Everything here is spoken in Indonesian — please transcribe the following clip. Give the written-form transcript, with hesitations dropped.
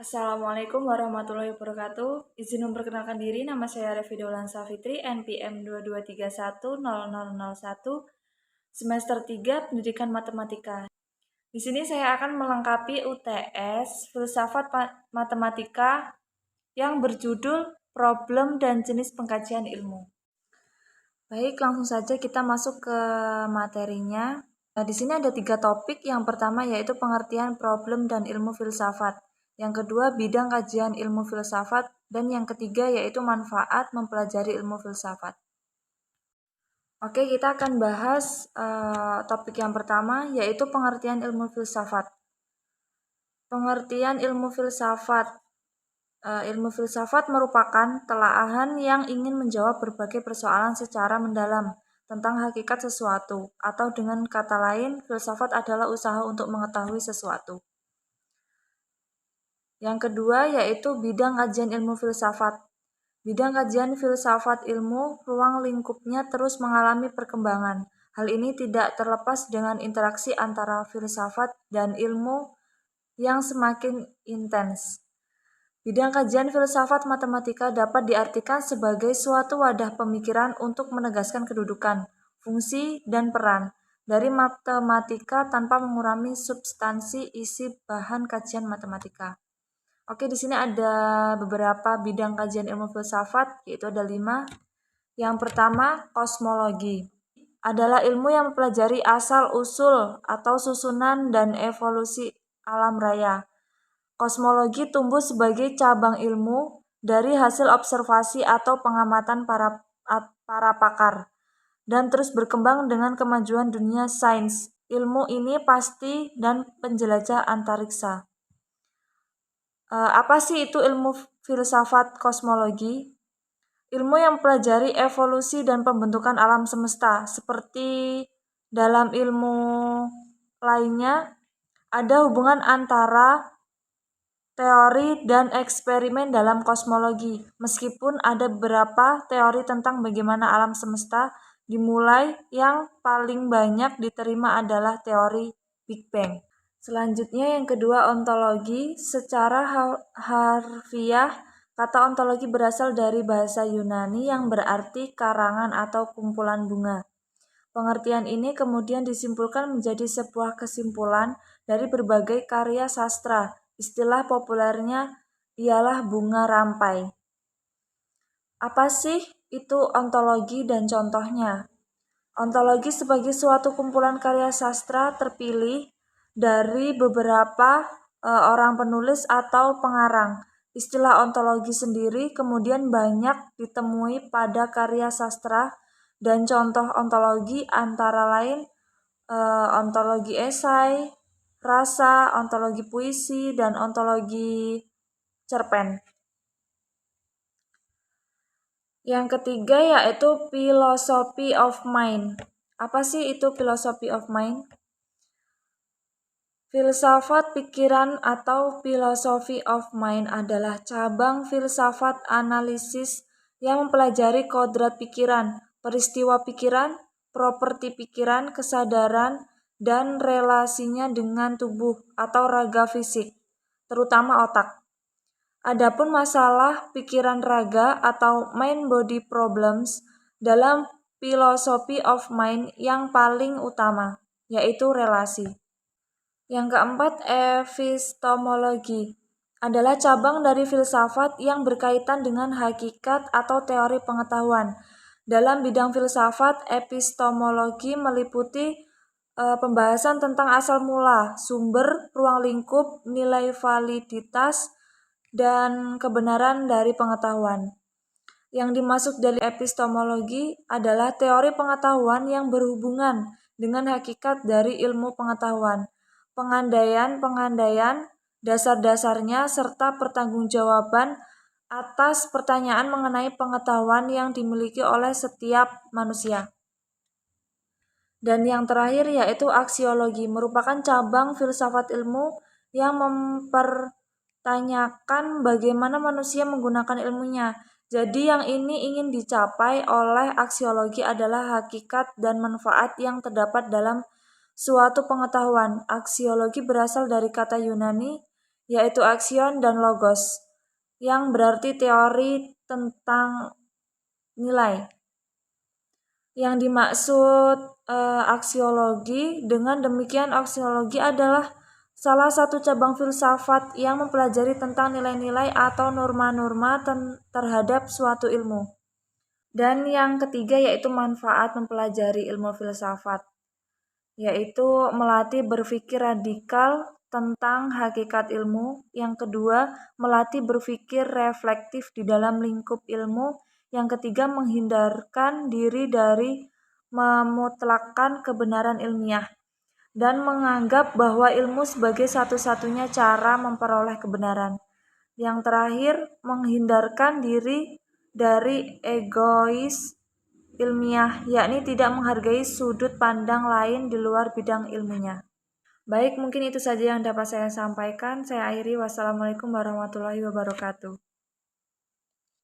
Assalamualaikum warahmatullahi wabarakatuh. Izin memperkenalkan diri, nama saya Revi Daulan Safitri, NPM 22310001, semester 3 Pendidikan Matematika. Di sini saya akan melengkapi UTS Filsafat Matematika yang berjudul Problem dan Jenis Pengkajian Ilmu. Baik, langsung saja kita masuk ke materinya. Di sini ada 3 topik. Yang pertama yaitu pengertian problem dan ilmu filsafat. Yang kedua bidang kajian ilmu filsafat. Dan yang ketiga yaitu manfaat mempelajari ilmu filsafat. Oke, kita akan bahas topik yang pertama yaitu pengertian ilmu filsafat. Pengertian ilmu filsafat. Ilmu filsafat merupakan telaahan yang ingin menjawab berbagai persoalan secara mendalam tentang hakikat sesuatu, atau dengan kata lain, filsafat adalah usaha untuk mengetahui sesuatu. Yang kedua yaitu bidang kajian ilmu filsafat. Bidang kajian filsafat ilmu, ruang lingkupnya terus mengalami perkembangan. Hal ini tidak terlepas dengan interaksi antara filsafat dan ilmu yang semakin intens. Bidang kajian filsafat matematika dapat diartikan sebagai suatu wadah pemikiran untuk menegaskan kedudukan, fungsi, dan peran dari matematika tanpa mengurangi substansi isi bahan kajian matematika. Oke, di sini ada beberapa bidang kajian ilmu filsafat, yaitu ada 5. Yang pertama, kosmologi. Adalah ilmu yang mempelajari asal-usul atau susunan dan evolusi alam raya. Kosmologi tumbuh sebagai cabang ilmu dari hasil observasi atau pengamatan para pakar dan terus berkembang dengan kemajuan dunia sains. Ilmu ini pasti dan penjelajah antariksa. Apa sih itu ilmu filsafat kosmologi? Ilmu yang mempelajari evolusi dan pembentukan alam semesta. Seperti dalam ilmu lainnya, ada hubungan antara teori dan eksperimen dalam kosmologi. Meskipun ada beberapa teori tentang bagaimana alam semesta dimulai, yang paling banyak diterima adalah teori Big Bang. Selanjutnya yang kedua, ontologi. Secara harfiah, kata ontologi berasal dari bahasa Yunani yang berarti karangan atau kumpulan bunga. Pengertian ini kemudian disimpulkan menjadi sebuah kesimpulan dari berbagai karya sastra. Istilah populernya ialah bunga rampai. Apa sih itu ontologi dan contohnya? Ontologi sebagai suatu kumpulan karya sastra terpilih dari beberapa orang penulis atau pengarang. Istilah ontologi sendiri kemudian banyak ditemui pada karya sastra, dan contoh ontologi antara lain ontologi esai, rasa, ontologi puisi, dan ontologi cerpen. Yang ketiga yaitu philosophy of mind. Apa sih itu philosophy of mind? Filsafat pikiran atau philosophy of mind adalah cabang filsafat analisis yang mempelajari kodrat pikiran, peristiwa pikiran, properti pikiran, kesadaran, dan relasinya dengan tubuh atau raga fisik, terutama otak. Adapun masalah pikiran raga atau mind body problems dalam philosophy of mind yang paling utama, yaitu relasi. Yang keempat, epistemologi adalah cabang dari filsafat yang berkaitan dengan hakikat atau teori pengetahuan. Dalam bidang filsafat, epistemologi meliputi pembahasan tentang asal mula, sumber, ruang lingkup, nilai validitas, dan kebenaran dari pengetahuan. Yang dimaksud dari epistemologi adalah teori pengetahuan yang berhubungan dengan hakikat dari ilmu pengetahuan, pengandaian, dasar-dasarnya, serta pertanggungjawaban atas pertanyaan mengenai pengetahuan yang dimiliki oleh setiap manusia. Dan yang terakhir yaitu aksiologi, merupakan cabang filsafat ilmu yang mempertanyakan bagaimana manusia menggunakan ilmunya. Jadi yang ini ingin dicapai oleh aksiologi adalah hakikat dan manfaat yang terdapat dalam suatu pengetahuan. Aksiologi berasal dari kata Yunani yaitu aksion dan logos, yang berarti teori tentang nilai. Yang dimaksud aksiologi, dengan demikian aksiologi adalah salah satu cabang filsafat yang mempelajari tentang nilai-nilai atau norma-norma terhadap suatu ilmu. Dan yang ketiga yaitu manfaat mempelajari ilmu filsafat, yaitu melatih berpikir radikal tentang hakikat ilmu. Yang kedua, melatih berpikir reflektif di dalam lingkup ilmu. Yang ketiga, menghindarkan diri dari memutlakkan kebenaran ilmiah dan menganggap bahwa ilmu sebagai satu-satunya cara memperoleh kebenaran. Yang terakhir, menghindarkan diri dari egois ilmiah, yakni tidak menghargai sudut pandang lain di luar bidang ilmunya. Baik, mungkin itu saja yang dapat saya sampaikan. Saya akhiri. Wassalamualaikum warahmatullahi wabarakatuh.